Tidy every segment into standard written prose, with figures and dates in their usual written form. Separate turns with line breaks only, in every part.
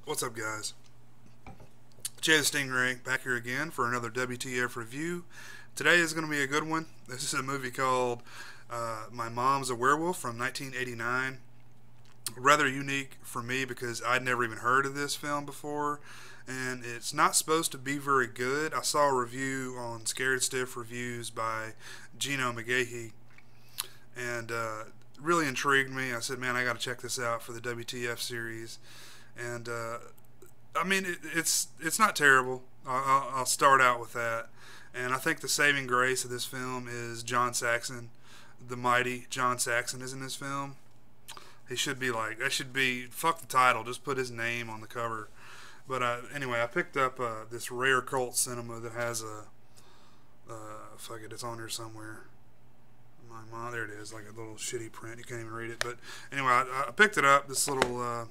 What's up, guys? Jay the Stingray back here again for another WTF review. Today is going to be a good one. This is a movie called My Mom's a Werewolf from 1989. Rather unique for me because I'd never even heard of this film before, and it's not supposed to be very good. I saw a review on Scared Stiff Reviews by Gino McGahee, and really intrigued me. I said, man, I got to check this out for the WTF series. And I mean, it's not terrible. I'll start out with that. And I think the saving grace of this film is John Saxon, the mighty John Saxon, is in this film. He should be like, that should be, fuck the title, just put his name on the cover. But anyway, I picked up this rare cult cinema that has a, fuck it, it's on here somewhere. My mom, there it is, like a little shitty print, you can't even read it. But anyway, I picked it up, this little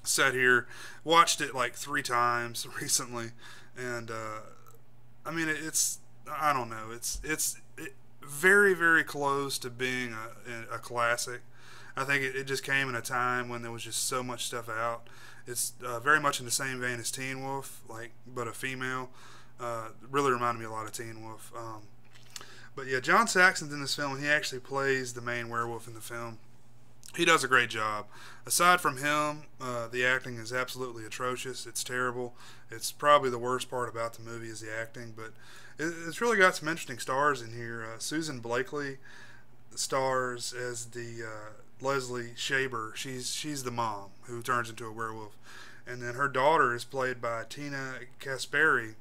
set here, watched it like 3 times recently, and I mean, I don't know, it's very, very close to being a classic. I think it just came in a time when there was just so much stuff out. It's very much in the same vein as Teen Wolf, like, but a female. Really reminded me a lot of Teen Wolf. But yeah, John Saxon's in this film, and he actually plays the main werewolf in the film. He does a great job. Aside from him, the acting is absolutely atrocious. It's terrible. It's probably the worst part about the movie is the acting, but it's really got some interesting stars in here. Susan Blakely stars as the Leslie Shaber. She's the mom who turns into a werewolf, and then her daughter is played by Tina Kasperi.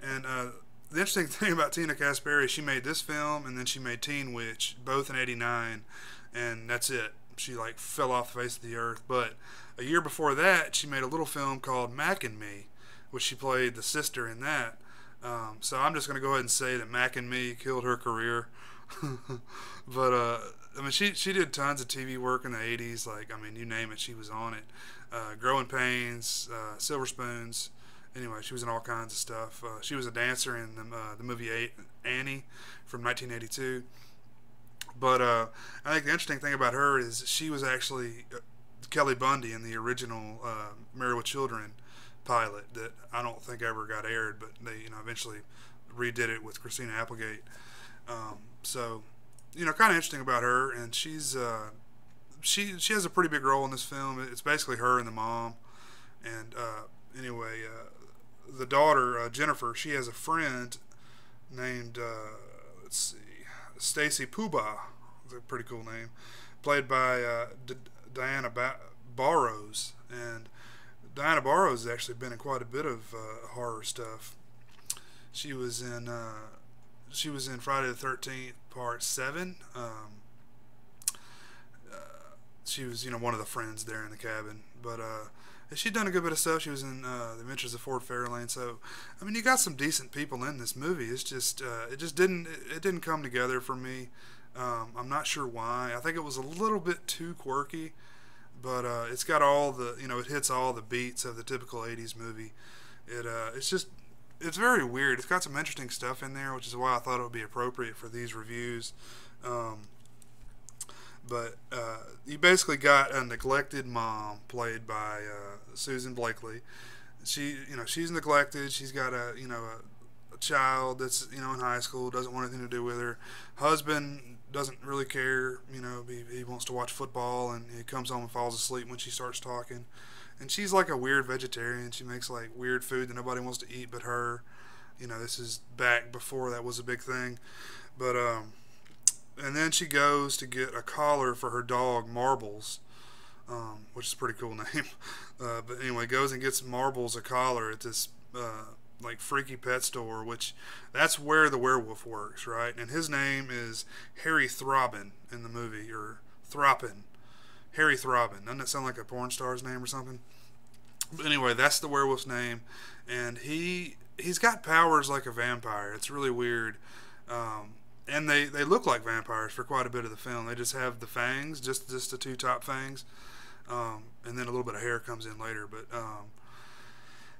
And the interesting thing about Tina Kasperi, she made this film, and then she made Teen Witch, both in '89. And that's it. She like fell off the face of the earth. But a year before that, she made a little film called Mac and Me, which she played the sister in that. So I'm just going to go ahead and say that Mac and Me killed her career. But I mean, she did tons of TV work in the '80s. Like, I mean, you name it, she was on it. Growing Pains, Silver Spoons. Anyway, she was in all kinds of stuff. She was a dancer in the movie Annie from 1982. But I think the interesting thing about her is she was actually Kelly Bundy in the original Married with Children pilot that I don't think ever got aired, but they eventually redid it with Christina Applegate. So kind of interesting about her, and she's she has a pretty big role in this film. It's basically her and the mom, and anyway, the daughter Jennifer, she has a friend named let's see, Stacy Poobah, it's a pretty cool name, played by Diana Barrows, and Diana Barrows has actually been in quite a bit of horror stuff. She was in Friday the 13th Part 7. She was one of the friends there in the cabin, but she'd done a good bit of stuff. She was in The Adventures of Ford Fairlane. So, I mean, you got some decent people in this movie. It's just it didn't come together for me. I'm not sure why. I think it was a little bit too quirky, but it's got all the it hits all the beats of the typical '80s movie. It's very weird. It's got some interesting stuff in there, which is why I thought it would be appropriate for these reviews. But you basically got a neglected mom played by Susan Blakely. She's neglected. She's got a child that's in high school, doesn't want anything to do with her. Husband doesn't really care. He wants to watch football, and he comes home and falls asleep when she starts talking. And she's like a weird vegetarian. She makes like weird food that nobody wants to eat but her. This is back before that was a big thing. But and then she goes to get a collar for her dog, Marbles, which is a pretty cool name. But anyway, goes and gets Marbles a collar at this like freaky pet store, which that's where the werewolf works, right? And his name is Harry Throbbin in the movie, or Throppin. Harry Throbbin. Doesn't that sound like a porn star's name or something? But anyway, that's the werewolf's name, and he's got powers like a vampire. It's really weird. And they look like vampires for quite a bit of the film. They just have the fangs, just the 2 top fangs, and then a little bit of hair comes in later. But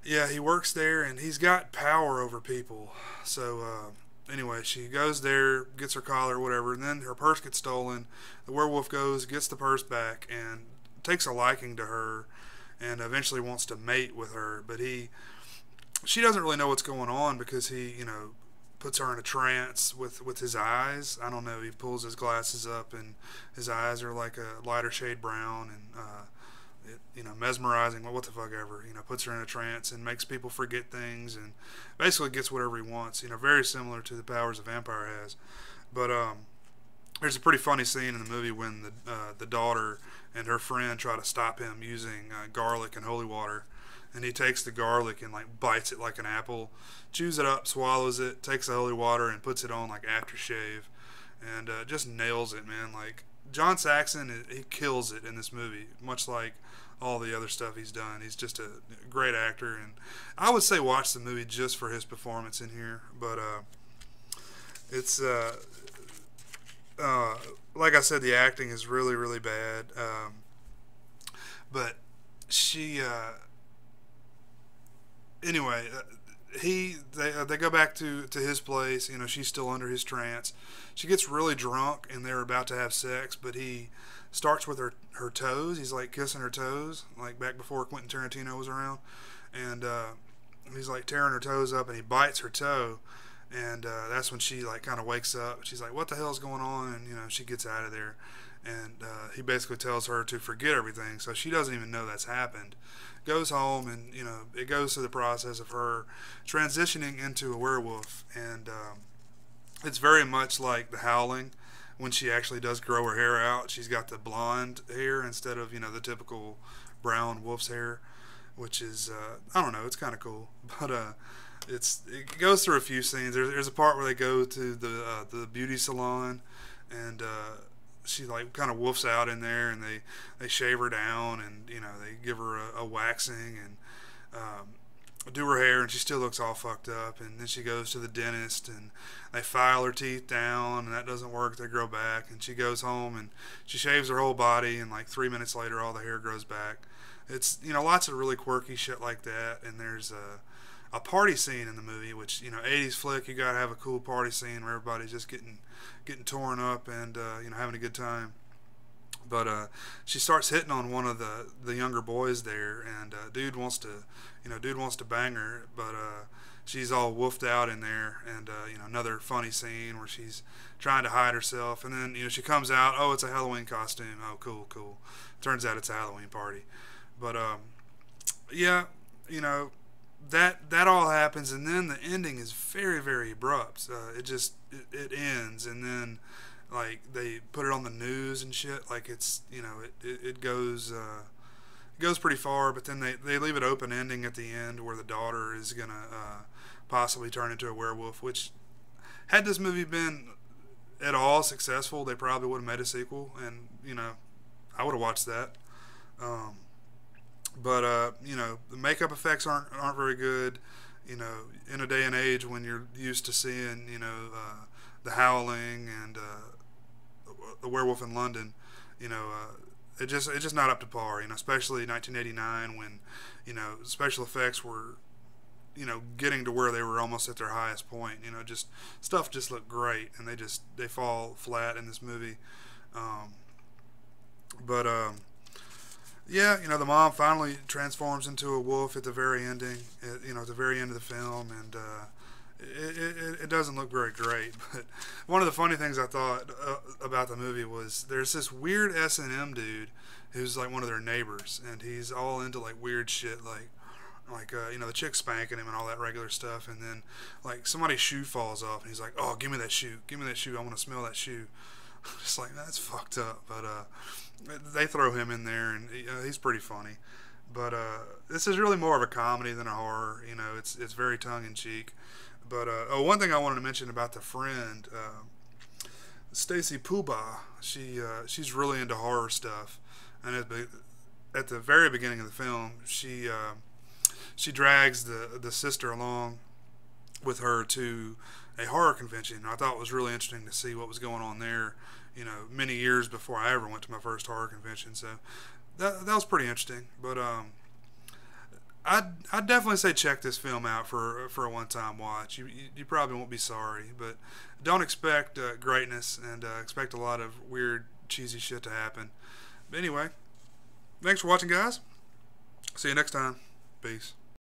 yeah, he works there, and he's got power over people. So anyway, she goes there, gets her collar, whatever, and then her purse gets stolen. The werewolf goes, gets the purse back, and takes a liking to her, and eventually wants to mate with her, but she doesn't really know what's going on because he, puts her in a trance with his eyes. I don't know. He pulls his glasses up, and his eyes are like a lighter shade brown, and mesmerizing. Well, what the fuck ever. Puts her in a trance and makes people forget things, and basically gets whatever he wants. Very similar to the powers a vampire has. But there's a pretty funny scene in the movie when the daughter and her friend try to stop him using garlic and holy water. And he takes the garlic and like bites it like an apple, chews it up, swallows it, takes the holy water and puts it on like aftershave, and just nails it, man. Like John Saxon, he kills it in this movie, much like all the other stuff he's done. He's just a great actor, and I would say watch the movie just for his performance in here. But it's like I said, the acting is really, really bad. But she. Anyway, they go back to his place. She's still under his trance. She gets really drunk, and they're about to have sex, but he starts with her toes. He's like kissing her toes, like back before Quentin Tarantino was around, and he's like tearing her toes up, and he bites her toe, and that's when she like kind of wakes up. She's like, "What the hell's going on?" And she gets out of there, and he basically tells her to forget everything, so she doesn't even know that's happened. Goes home, and it goes through the process of her transitioning into a werewolf, and it's very much like The Howling when she actually does grow her hair out. She's got the blonde hair instead of the typical brown wolf's hair, which is I don't know, it's kind of cool. But it goes through a few scenes. There's a part where they go to the beauty salon, and she like kind of woofs out in there, and they shave her down, and they give her a waxing and do her hair, and she still looks all fucked up. And then she goes to the dentist, and they file her teeth down, and that doesn't work. They grow back, and she goes home and she shaves her whole body, and like 3 minutes later all the hair grows back. It's lots of really quirky shit like that. And there's a party scene in the movie, which 80s flick, you gotta have a cool party scene where everybody's just getting torn up and having a good time. But she starts hitting on one of the younger boys there, and dude wants to bang her, but she's all woofed out in there. And another funny scene where she's trying to hide herself, and then she comes out, oh, it's a Halloween costume. Oh, cool. Turns out it's a Halloween party. But yeah, that all happens, and then the ending is very, very abrupt. It ends, and then like they put it on the news and shit. Like it's it goes pretty far, but then they leave it open ending at the end where the daughter is gonna possibly turn into a werewolf. Which, had this movie been at all successful, they probably would have made a sequel, and I would have watched that. But the makeup effects aren't very good. In a day and age when you're used to seeing The Howling and The Werewolf in London, it's just not up to par. Especially 1989 when special effects were getting to where they were almost at their highest point. Just stuff just looked great, and they fall flat in this movie. But yeah, the mom finally transforms into a wolf at the very ending, at the very end of the film, and it doesn't look very great. But one of the funny things I thought about the movie was there's this weird S&M dude who's like one of their neighbors, and he's all into like weird shit, like the chick spanking him and all that regular stuff, and then like somebody's shoe falls off, and he's like, oh, give me that shoe, I want to smell that shoe. Just like, that's fucked up. But they throw him in there, and he's pretty funny. But this is really more of a comedy than a horror. It's very tongue-in-cheek. But one thing I wanted to mention about the friend, Stacy Puba, she's really into horror stuff, and at the very beginning of the film, she drags the sister along with her to a horror convention. I thought it was really interesting to see what was going on there, many years before I ever went to my first horror convention. So that was pretty interesting. But I'd definitely say check this film out for a one-time watch. You probably won't be sorry, but don't expect greatness, and expect a lot of weird, cheesy shit to happen. But anyway, thanks for watching, guys. See you next time. Peace.